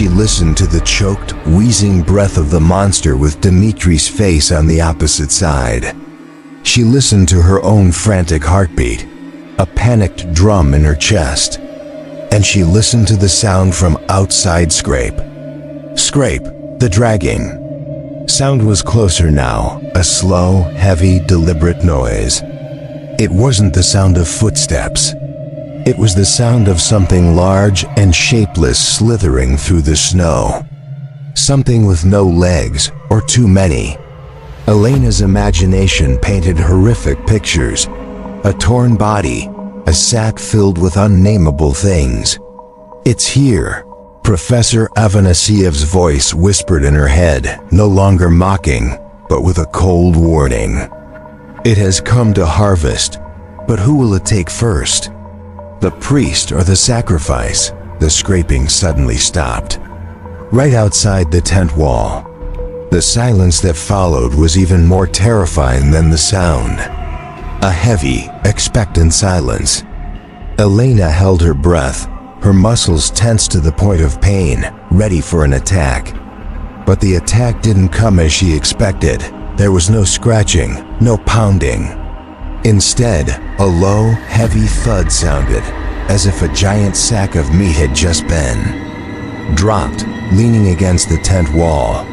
She listened to the choked, wheezing breath of the monster with Dmitri's face on the opposite side. She listened to her own frantic heartbeat, a panicked drum in her chest. And she listened to the sound from outside Scrape. Scrape, the dragging. Sound was closer now, a slow, heavy, deliberate noise. It wasn't the sound of footsteps. It was the sound of something large and shapeless slithering through the snow. Something with no legs, or too many. Elena's imagination painted horrific pictures. A torn body, a sack filled with unnameable things. "It's here," Professor Afanasiev's voice whispered in her head, no longer mocking, but with a cold warning. "It has come to harvest, but who will it take first? The priest or the sacrifice?" The scraping suddenly stopped. Right outside the tent wall. The silence that followed was even more terrifying than the sound. A heavy, expectant silence. Elena held her breath, her muscles tense to the point of pain, ready for an attack. But the attack didn't come as she expected. There was no scratching, no pounding. Instead, a low, heavy thud sounded, as if a giant sack of meat had just been dropped, leaning against the tent wall.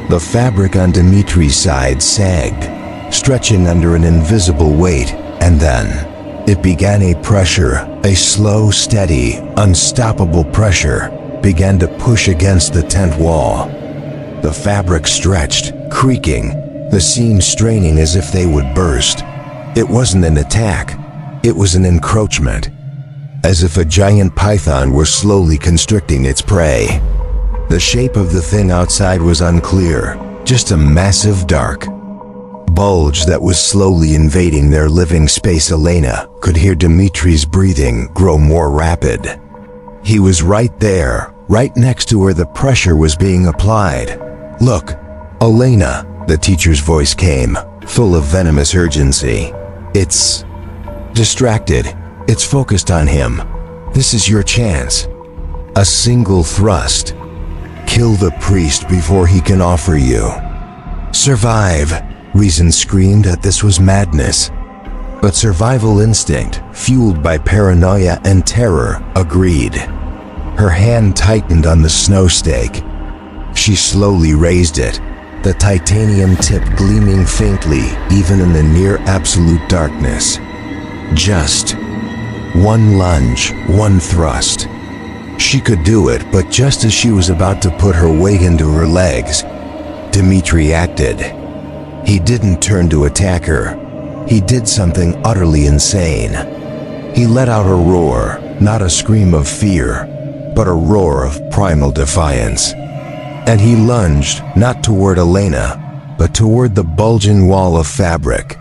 The fabric on Dmitri's side sagged, stretching under an invisible weight, and then it began a pressure, a slow, steady, unstoppable pressure, began to push against the tent wall. The fabric stretched, creaking, the seams straining as if they would burst. It wasn't an attack, it was an encroachment, as if a giant python were slowly constricting its prey. The shape of the thing outside was unclear, just a massive dark bulge that was slowly invading their living space. Elena could hear Dmitri's breathing grow more rapid. He was right there, right next to where the pressure was being applied. "Look, Elena," the teacher's voice came, full of venomous urgency. "It's distracted. It's focused on him. This is your chance. A single thrust. Kill the priest before he can offer you. Survive." Reason screamed that this was madness. But survival instinct, fueled by paranoia and terror, agreed. Her hand tightened on the snow stake. She slowly raised it, the titanium tip gleaming faintly even in the near absolute darkness. Just one lunge, one thrust. She could do it, but just as she was about to put her weight into her legs, Dmitri acted. He didn't turn to attack her. He did something utterly insane. He let out a roar, not a scream of fear, but a roar of primal defiance. And he lunged, not toward Elena, but toward the bulging wall of fabric.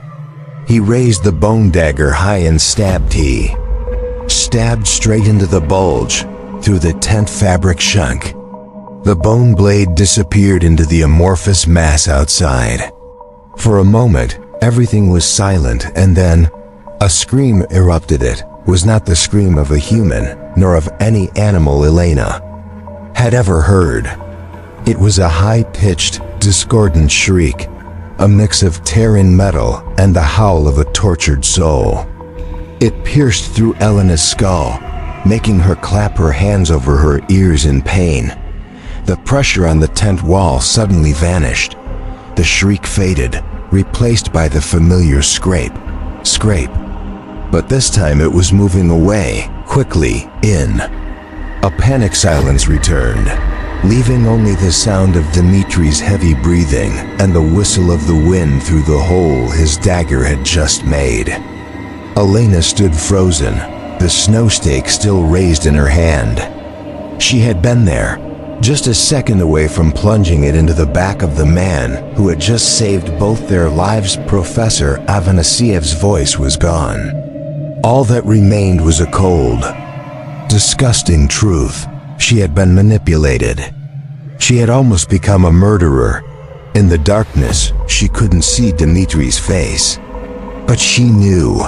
He raised the bone dagger high and stabbed straight into the bulge, through the tent fabric shunk. The bone blade disappeared into the amorphous mass outside. For a moment, everything was silent, and then a scream erupted. It was not the scream of a human, nor of any animal Elena had ever heard. It was a high-pitched, discordant shriek, a mix of tearing metal and the howl of a tortured soul. It pierced through Elena's skull, making her clap her hands over her ears in pain. The pressure on the tent wall suddenly vanished. The shriek faded, replaced by the familiar scrape. But this time it was moving away, quickly, in. A panic silence returned, leaving only the sound of Dmitri's heavy breathing and the whistle of the wind through the hole his dagger had just made. Elena stood frozen, the snow stake still raised in her hand. She had been there, just a second away from plunging it into the back of the man who had just saved both their lives. Professor Afanasiev's voice was gone. All that remained was a cold, disgusting truth. She had been manipulated. She had almost become a murderer. In the darkness, she couldn't see Dmitri's face. But she knew.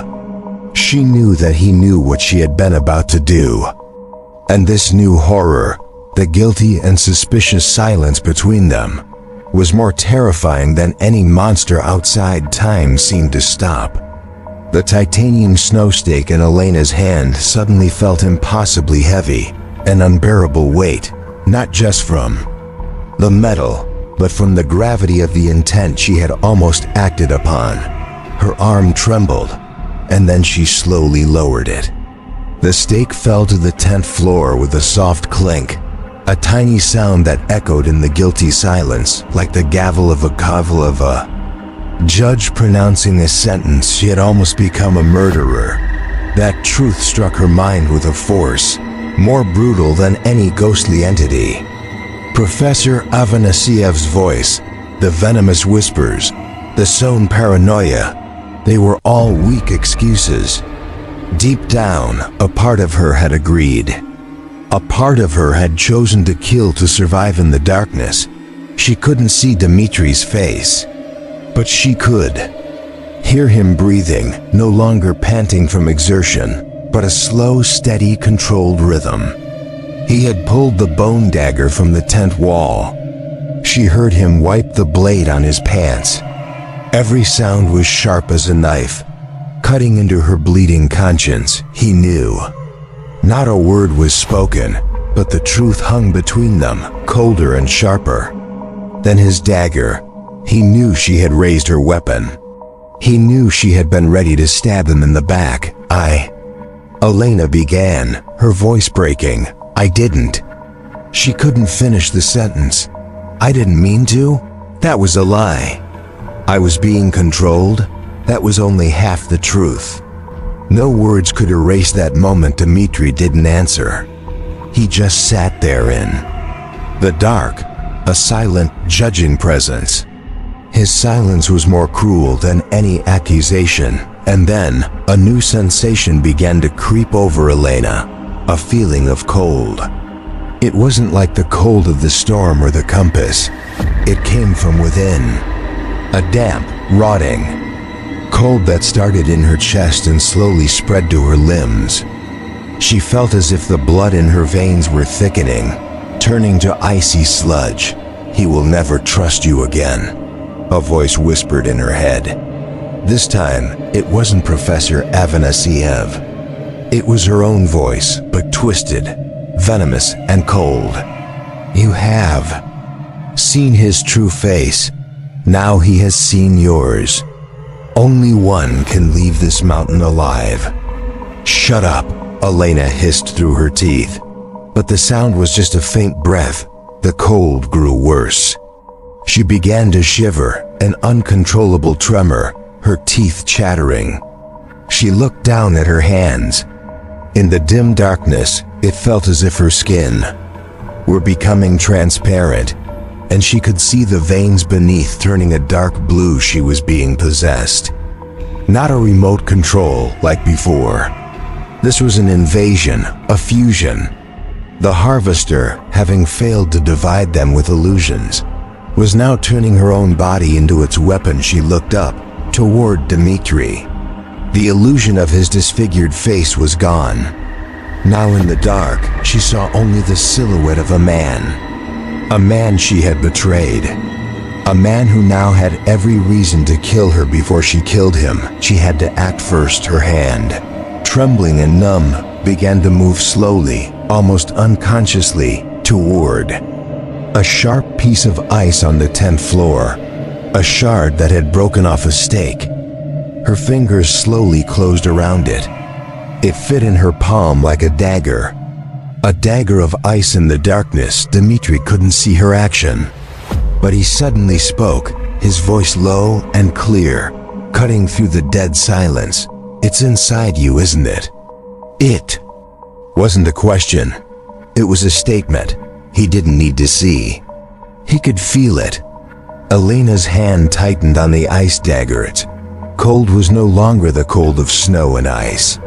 She knew that he knew what she had been about to do. And this new horror, The guilty and suspicious silence between them was more terrifying than any monster outside time seemed to stop. The titanium snow stake in Elena's hand suddenly felt impossibly heavy, an unbearable weight, not just from the metal, but from the gravity of the intent she had almost acted upon. Her arm trembled, and then she slowly lowered it. The stake fell to the 10th floor with a soft clink, a tiny sound that echoed in the guilty silence like the gavel of a judge pronouncing a sentence. She had almost become a murderer. That truth struck her mind with a force more brutal than any ghostly entity. Professor Afanasiev's voice, the venomous whispers, the sown paranoia, they were all weak excuses. Deep down, a part of her had agreed. A part of her had chosen to kill to survive in the darkness. She couldn't see Dmitri's face, but she could hear him breathing, no longer panting from exertion, but a slow, steady, controlled rhythm. He had pulled the bone dagger from the tent wall. She heard him wipe the blade on his pants. Every sound was sharp as a knife, cutting into her bleeding conscience. He knew. Not a word was spoken, but the truth hung between them, colder and sharper. Then his dagger. He knew she had raised her weapon. He knew she had been ready to stab him in the back. Elena began, her voice breaking. I didn't. She couldn't finish the sentence. I didn't mean to. That was a lie. I was being controlled. That was only half the truth. No words could erase that moment. Dmitri didn't answer. He just sat there in the dark, a silent, judging presence. His silence was more cruel than any accusation. And then, a new sensation began to creep over Elena. A feeling of cold. It wasn't like the cold of the storm or the compass. It came from within. A damp, rotting cold that started in her chest and slowly spread to her limbs. She felt as if the blood in her veins were thickening, turning to icy sludge. He will never trust you again, a voice whispered in her head. This time, it wasn't Professor Afanasiev. It was her own voice, but twisted, venomous, and cold. You have seen his true face. Now he has seen yours. Only one can leave this mountain alive. Shut up, Elena hissed through her teeth. But the sound was just a faint breath. The cold grew worse. She began to shiver, an uncontrollable tremor, her teeth chattering. She looked down at her hands. In the dim darkness, it felt as if her skin were becoming transparent, and she could see the veins beneath turning a dark blue. She was being possessed. Not a remote control like before. This was an invasion, a fusion. The harvester, having failed to divide them with illusions, was now turning her own body into its weapon. She looked up, toward Dmitri. The illusion of his disfigured face was gone. Now in the dark, she saw only the silhouette of a man she had betrayed. A man who now had every reason to kill her before she killed him. She had to act first. Her hand, trembling and numb, began to move slowly, almost unconsciously, toward a sharp piece of ice on the 10th floor, a shard that had broken off a stake. Her fingers slowly closed around it. It fit in her palm like a dagger of ice in the darkness. Dmitri couldn't see her action, but he suddenly spoke, his voice low and clear, cutting through the dead silence. It's inside you, isn't it? It wasn't a question. It was a statement. He didn't need to see. He could feel it. Elena's hand tightened on the ice dagger. Its cold was no longer the cold of snow and ice.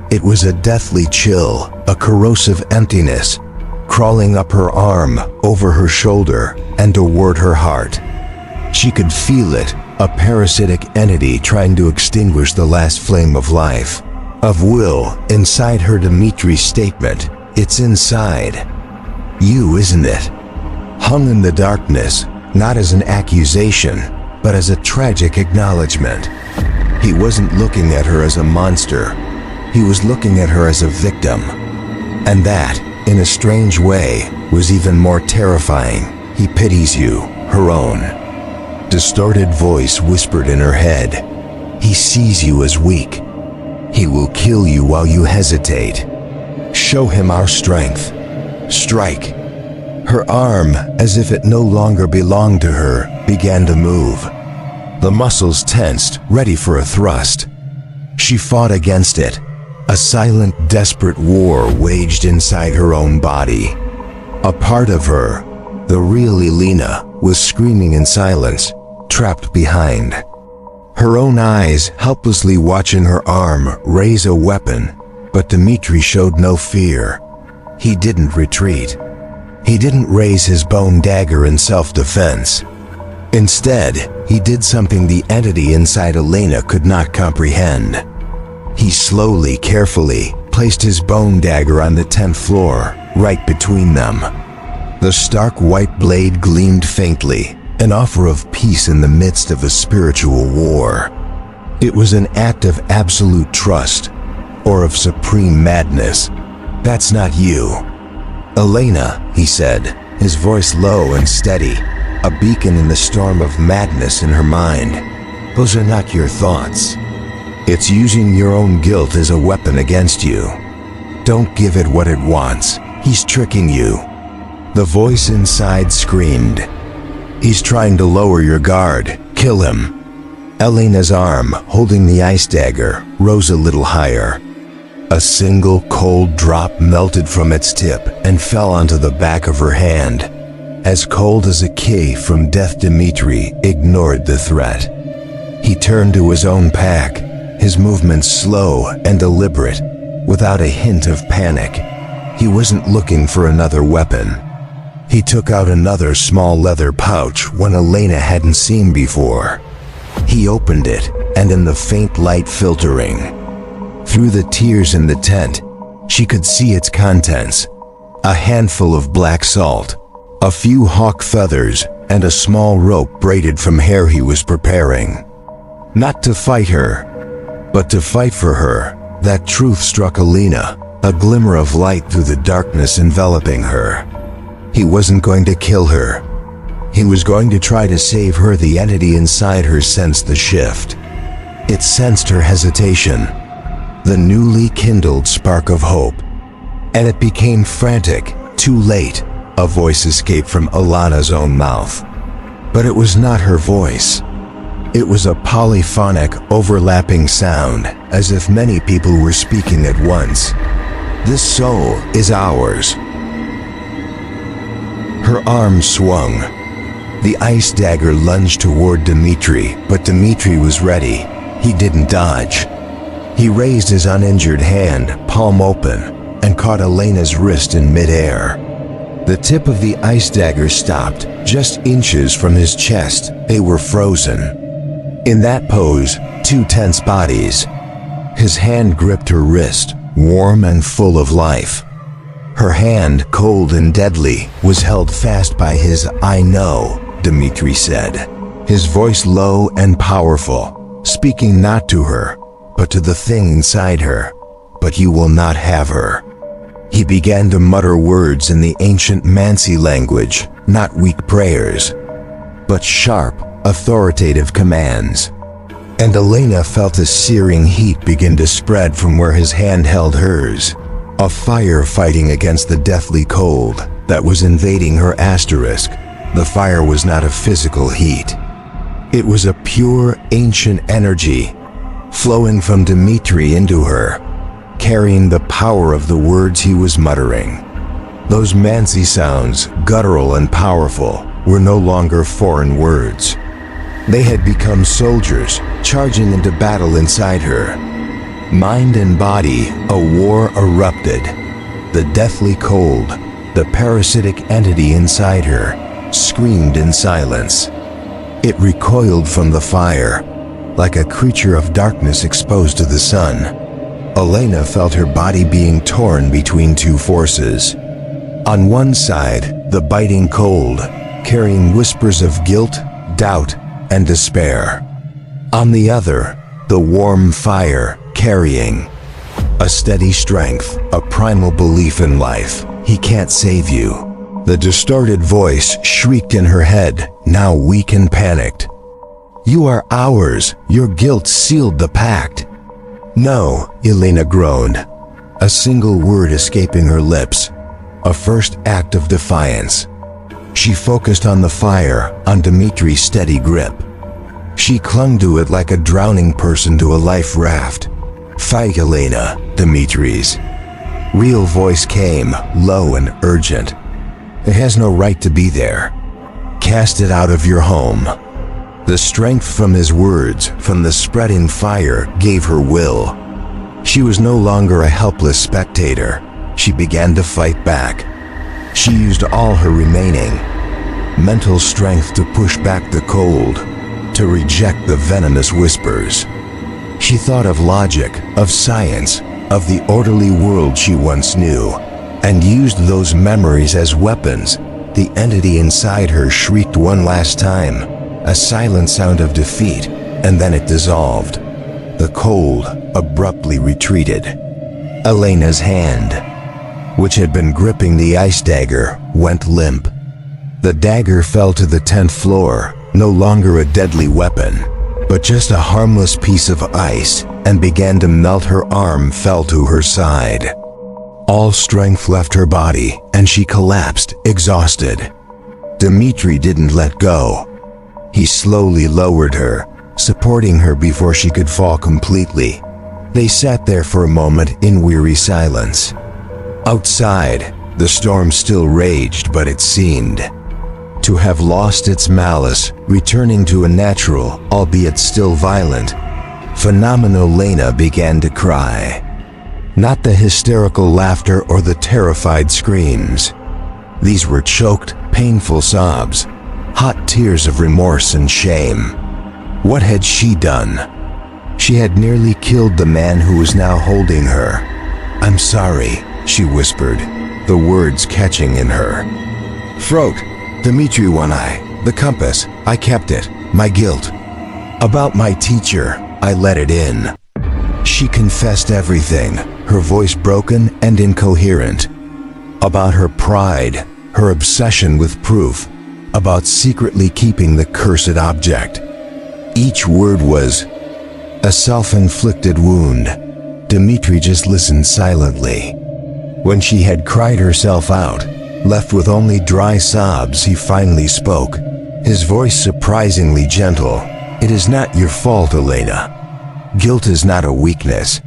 It was a deathly chill, a corrosive emptiness, crawling up her arm, over her shoulder, and toward her heart. She could feel it, a parasitic entity trying to extinguish the last flame of life, of will, inside her. Dmitri's statement, it's inside. You, isn't it? Hung in the darkness, not as an accusation, but as a tragic acknowledgement. He wasn't looking at her as a monster. He was looking at her as a victim. And that, in a strange way, was even more terrifying. He pities you, her own. Distorted voice whispered in her head. He sees you as weak. He will kill you while you hesitate. Show him our strength. Strike. Her arm, as if it no longer belonged to her, began to move. The muscles tensed, ready for a thrust. She fought against it. A silent, desperate war waged inside her own body. A part of her, the real Elena, was screaming in silence, trapped behind. Her own eyes helplessly watching her arm raise a weapon, but Dmitri showed no fear. He didn't retreat. He didn't raise his bone dagger in self-defense. Instead, he did something the entity inside Elena could not comprehend. He slowly, carefully, placed his bone dagger on the 10th floor, right between them. The stark white blade gleamed faintly, an offer of peace in the midst of a spiritual war. It was an act of absolute trust, or of supreme madness. That's not you. Elena, he said, his voice low and steady, a beacon in the storm of madness in her mind. Those are not your thoughts. It's using your own guilt as a weapon against you. Don't give it what it wants. He's tricking you. The voice inside screamed. He's trying to lower your guard. Kill him. Elena's arm, holding the ice dagger, rose a little higher. A single cold drop melted from its tip and fell onto the back of her hand. As cold as a key from death, Dmitri ignored the threat. He turned to his own pack, his movements slow and deliberate, without a hint of panic. He wasn't looking for another weapon. He took out another small leather pouch one Elena hadn't seen before. He opened it, and in the faint light filtering through the tears in the tent, she could see its contents. A handful of black salt, a few hawk feathers, and a small rope braided from hair he was preparing. Not to fight her, but to fight for her. That truth struck Elena, a glimmer of light through the darkness enveloping her. He wasn't going to kill her. He was going to try to save her. The entity inside her sensed the shift. It sensed her hesitation, the newly kindled spark of hope, and it became frantic. Too late, a voice escaped from Elena's own mouth. But it was not her voice. It was a polyphonic, overlapping sound, as if many people were speaking at once. This soul is ours. Her arm swung. The ice dagger lunged toward Dmitri, but Dmitri was ready. He didn't dodge. He raised his uninjured hand, palm open, and caught Elena's wrist in midair. The tip of the ice dagger stopped, just inches from his chest. They were frozen. In that pose, two tense bodies. His hand gripped her wrist, warm and full of life. Her hand, cold and deadly, was held fast by his. "I know," Dmitri said, his voice low and powerful, speaking not to her, but to the thing inside her. "But you will not have her." He began to mutter words in the ancient Mansi language, not weak prayers, but sharp, authoritative commands. And Elena felt a searing heat begin to spread from where his hand held hers, a fire fighting against the deathly cold that was invading her asterisk. The fire was not a physical heat. It was a pure, ancient energy, flowing from Dmitri into her, carrying the power of the words he was muttering. Those Mansi sounds, guttural and powerful, were no longer foreign words. They had become soldiers, charging into battle inside her. Mind and body, a war erupted. The deathly cold, the parasitic entity inside her, screamed in silence. It recoiled from the fire, like a creature of darkness exposed to the sun. Elena felt her body being torn between two forces. On one side, the biting cold, carrying whispers of guilt, doubt, and despair. On the other, the warm fire, carrying a steady strength, a primal belief in life. He can't save you. The distorted voice shrieked in her head, now weak and panicked. You are ours. Your guilt sealed the pact. No, Elena groaned, a single word escaping her lips, a first act of defiance. She focused on the fire, on Dmitri's steady grip. She clung to it like a drowning person to a life raft. Fight, Elena, Dmitri's real voice came, low and urgent. It has no right to be there. Cast it out of your home. The strength from his words, from the spreading fire, gave her will. She was no longer a helpless spectator. She began to fight back. She used all her remaining mental strength to push back the cold, to reject the venomous whispers. She thought of logic, of science, of the orderly world she once knew, and used those memories as weapons. The entity inside her shrieked one last time, a silent sound of defeat, and then it dissolved. The cold abruptly retreated. Elena's hand, which had been gripping the ice dagger, went limp. The dagger fell to the 10th floor, no longer a deadly weapon, but just a harmless piece of ice, and began to melt. Her arm fell to her side. All strength left her body, and she collapsed, exhausted. Dmitri didn't let go. He slowly lowered her, supporting her before she could fall completely. They sat there for a moment in weary silence. Outside, the storm still raged, but it seemed to have lost its malice, returning to a natural, albeit still violent, phenomenal. Elena began to cry. Not the hysterical laughter or the terrified screams. These were choked, painful sobs, hot tears of remorse and shame. What had she done? She had nearly killed the man who was now holding her. I'm sorry, she whispered, the words catching in her throat. Dmitri, one eye, the compass, I kept it, my guilt. About my teacher, I let it in. She confessed everything, her voice broken and incoherent. About her pride, her obsession with proof, about secretly keeping the cursed object. Each word was a self-inflicted wound. Dmitri just listened silently. When she had cried herself out, left with only dry sobs, he finally spoke, his voice surprisingly gentle. It is not your fault, Elena. Guilt is not a weakness.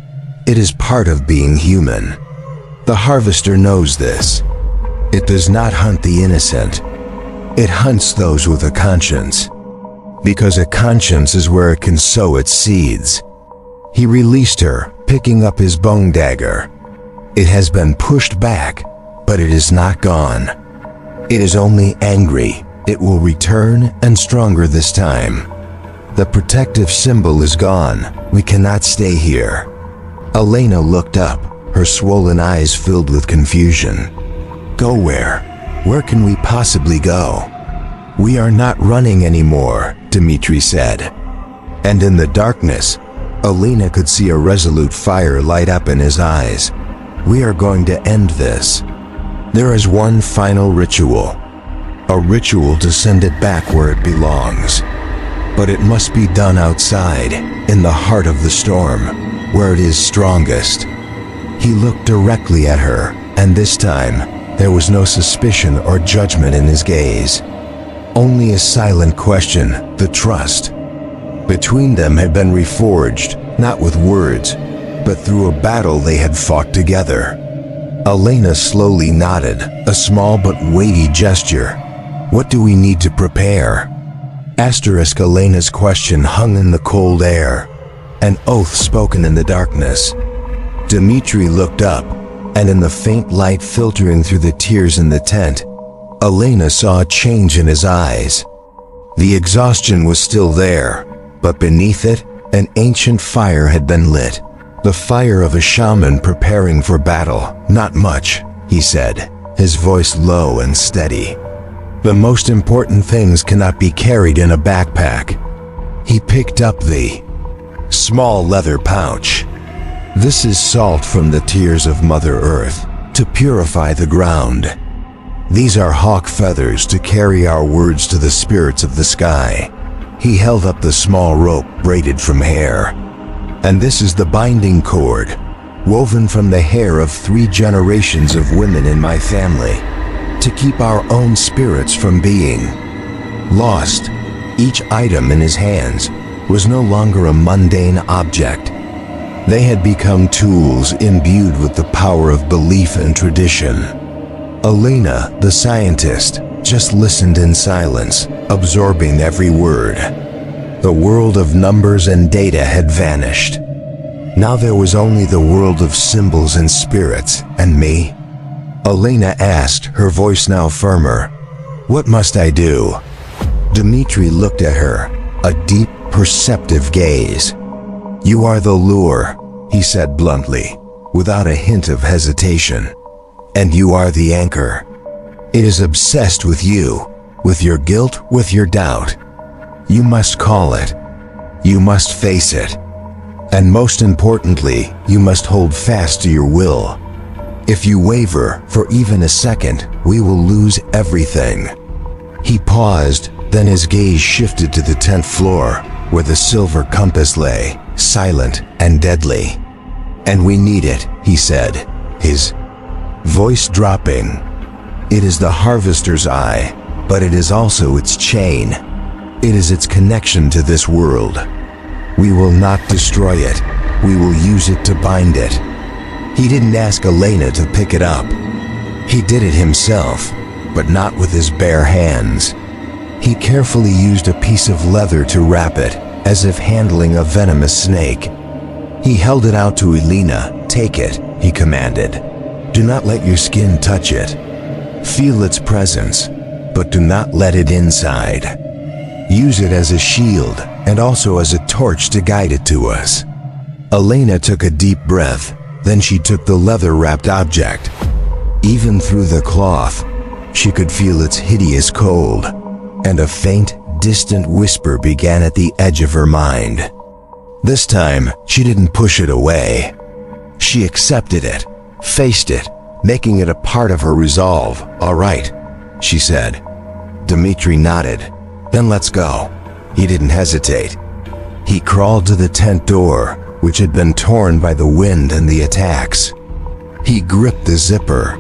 It is part of being human. The harvester knows this. It does not hunt the innocent. It hunts those with a conscience. Because a conscience is where it can sow its seeds. He released her, picking up his bone dagger. It has been pushed back, but it is not gone. It is only angry. It will return, and stronger this time. The protective symbol is gone. We cannot stay here. Elena looked up, her swollen eyes filled with confusion. Go where? Where can we possibly go? We are not running anymore, Dmitri said. And in the darkness, Elena could see a resolute fire light up in his eyes. We are going to end this. There is one final ritual. A ritual to send it back where it belongs. But it must be done outside, in the heart of the storm, where it is strongest. He looked directly at her, and this time, there was no suspicion or judgment in his gaze. Only a silent question, the trust. Between them had been reforged, not with words, but through a battle they had fought together. Elena slowly nodded, a small but weighty gesture. What do we need to prepare? Asterisk. Elena's question hung in the cold air, an oath spoken in the darkness. Dmitri looked up, and in the faint light filtering through the tears in the tent, Elena saw a change in his eyes. The exhaustion was still there, but beneath it, an ancient fire had been lit. The fire of a shaman preparing for battle. Not much, he said, his voice low and steady. "The most important things cannot be carried in a backpack." He picked up the small leather pouch. "This is salt from the tears of Mother Earth, to purify the ground. These are hawk feathers to carry our words to the spirits of the sky." He held up the small rope braided from hair. "And this is the binding cord, woven from the hair of 3 generations of women in my family, to keep our own spirits from being lost." Each item in his hands was no longer a mundane object. They had become tools imbued with the power of belief and tradition. Elena, the scientist, just listened in silence, absorbing every word. The world of numbers and data had vanished. Now there was only the world of symbols and spirits, and me. Elena asked, her voice now firmer. "What must I do?" Dmitri looked at her, a deep, perceptive gaze. "You are the lure," he said bluntly, without a hint of hesitation. "And you are the anchor. It is obsessed with you, with your guilt, with your doubt. You must call it. You must face it. And most importantly, you must hold fast to your will. If you waver for even a second, we will lose everything." He paused, then his gaze shifted to the 10th floor, where the silver compass lay, silent and deadly. "And we need it," he said, his voice dropping. "It is the harvester's eye, but it is also its chain. It is its connection to this world. We will not destroy it. We will use it to bind it." He didn't ask Elena to pick it up. He did it himself, but not with his bare hands. He carefully used a piece of leather to wrap it, as if handling a venomous snake. He held it out to Elena. "Take it," he commanded. "Do not let your skin touch it. Feel its presence, but do not let it inside. Use it as a shield and also as a torch to guide it to us." Elena took a deep breath, then she took the leather-wrapped object. Even through the cloth, she could feel its hideous cold, and a faint, distant whisper began at the edge of her mind. This time, she didn't push it away. She accepted it, faced it, making it a part of her resolve. "All right," she said. Dmitri nodded. "Then let's go." He didn't hesitate. He crawled to the tent door, which had been torn by the wind and the attacks. He gripped the zipper,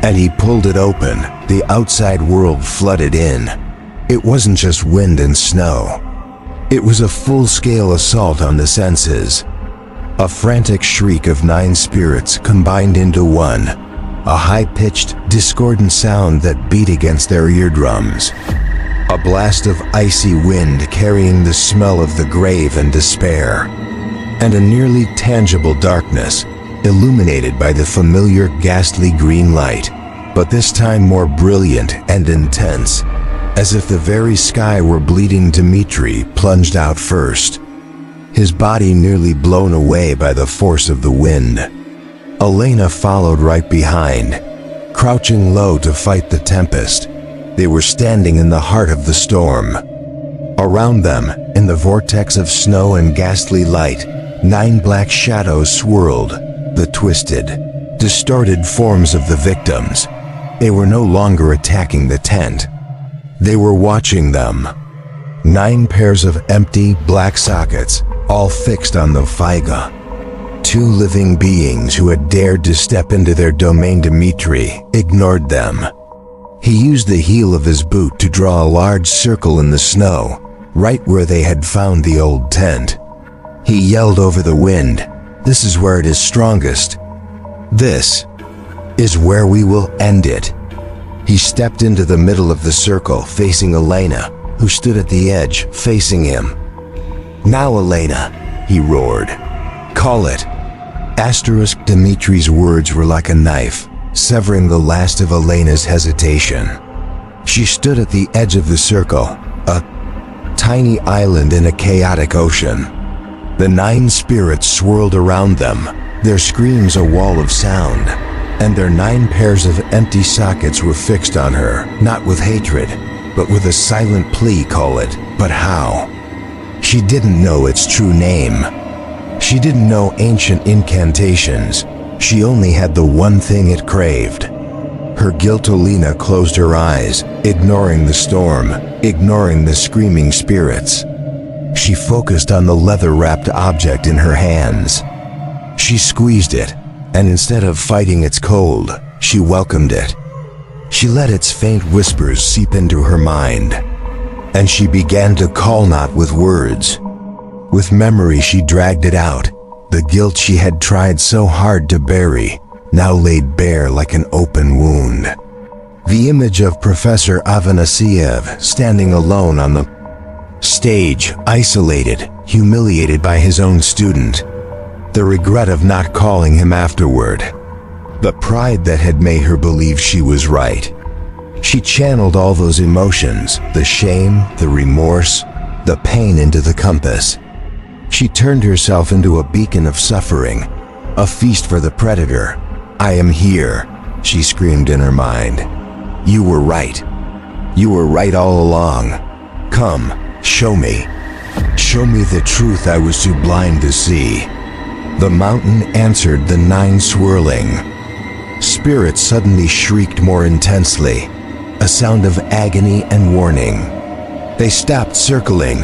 and he pulled it open. The outside world flooded in. It wasn't just wind and snow. It was a full-scale assault on the senses. A frantic shriek of 9 spirits combined into one, a high-pitched, discordant sound that beat against their eardrums. A blast of icy wind carrying the smell of the grave and despair, and a nearly tangible darkness, illuminated by the familiar ghastly green light, but this time more brilliant and intense, as if the very sky were bleeding. Dmitri plunged out first, his body nearly blown away by the force of the wind. Elena followed right behind, crouching low to fight the tempest. They were standing in the heart of the storm. Around them, in the vortex of snow and ghastly light, 9 black shadows swirled, the twisted, distorted forms of the victims. They were no longer attacking the tent. They were watching them. 9 pairs of empty, black sockets, all fixed on the Faiga. 2 living beings who had dared to step into their domain. Dmitri ignored them. He used the heel of his boot to draw a large circle in the snow, right where they had found the old tent. He yelled over the wind, "This is where it is strongest. This is where we will end it." He stepped into the middle of the circle, facing Elena, who stood at the edge, facing him. "Now, Elena," he roared. "Call it." Asterisk Dmitri's words were like a knife, severing the last of Elena's hesitation. She stood at the edge of the circle, a tiny island in a chaotic ocean. The 9 spirits swirled around them, their screams a wall of sound. and their 9 pairs of empty sockets were fixed on her, not with hatred, but with a silent plea, Kholat. But how? She didn't know its true name. She didn't know ancient incantations. She only had the one thing it craved. Her guilt. Elena closed her eyes, ignoring the storm, ignoring the screaming spirits. She focused on the leather-wrapped object in her hands. She squeezed it, and instead of fighting its cold, she welcomed it. She let its faint whispers seep into her mind, and she began to call not with words. With memory she dragged it out. The guilt she had tried so hard to bury, now laid bare like an open wound. The image of Professor Afanasyev standing alone on the stage, isolated, humiliated by his own student. The regret of not calling him afterward. The pride that had made her believe she was right. She channeled all those emotions, the shame, the remorse, the pain into the compass. She turned herself into a beacon of suffering, a feast for the predator. "I am here," she screamed in her mind. "You were right. You were right all along. Come, show me. Show me the truth I was too blind to see." The mountain answered the 9 swirling. Spirits suddenly shrieked more intensely, a sound of agony and warning. They stopped circling,